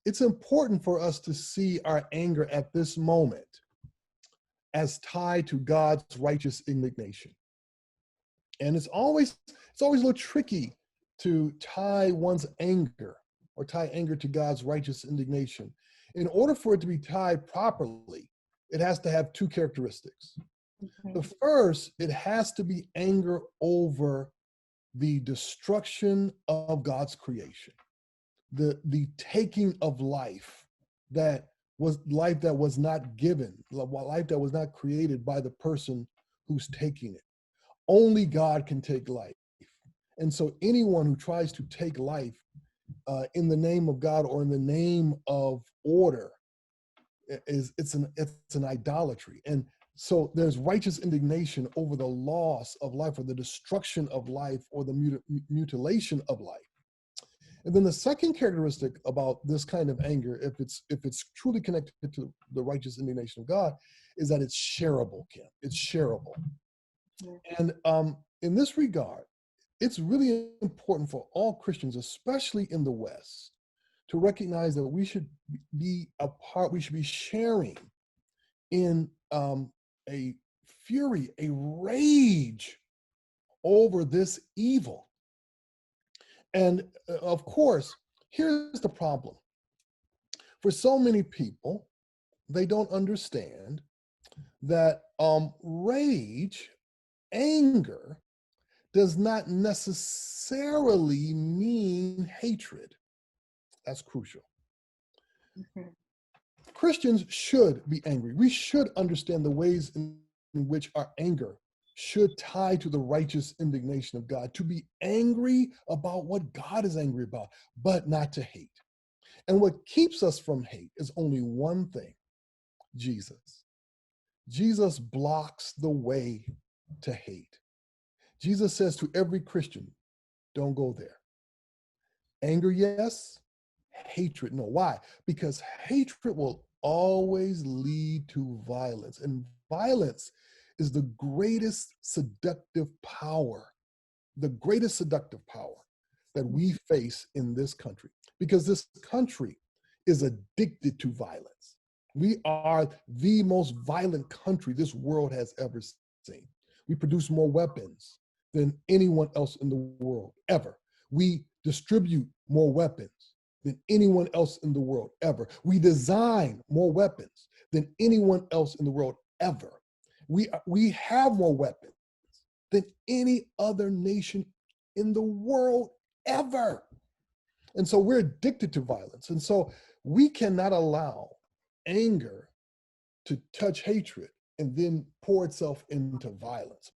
it's important for us to see our anger at this moment as tied to God's righteous indignation. And it's always a little tricky to tie one's anger or tie anger to God's righteous indignation. In order for it to be tied properly, it has to have two characteristics. Okay. The first, it has to be anger over the destruction of God's creation, the taking of life that was not given, life that was not created by the person who's taking it. Only God can take life. And so anyone who tries to take life in the name of God or in the name of order it's an idolatry. And so there's righteous indignation over the loss of life or the destruction of life or the mutilation of life. And then the second characteristic about this kind of anger, if it's truly connected to the righteous indignation of God, is that it's shareable, Kim. It's shareable. Yeah. And in this regard, it's really important for all Christians, especially in the West, to recognize that we should be we should be sharing in a fury, a rage over this evil. And of course, here's the problem. For so many people, they don't understand that rage, anger, does not necessarily mean hatred. That's crucial. Okay. Christians should be angry. We should understand the ways in which our anger should tie to the righteous indignation of God, to be angry about what God is angry about, but not to hate. And what keeps us from hate is only one thing: Jesus. Jesus blocks the way to hate. Jesus says to every Christian, don't go there. Anger, yes. Hatred, no. Why? Because hatred will always lead to violence. And violence is the greatest seductive power that we face in this country. Because this country is addicted to violence. We are the most violent country this world has ever seen. We produce more weapons than anyone else in the world ever. We distribute more weapons than anyone else in the world ever. We design more weapons than anyone else in the world ever. We have more weapons than any other nation in the world ever. And so we're addicted to violence. And so we cannot allow anger to touch hatred and then pour itself into violence.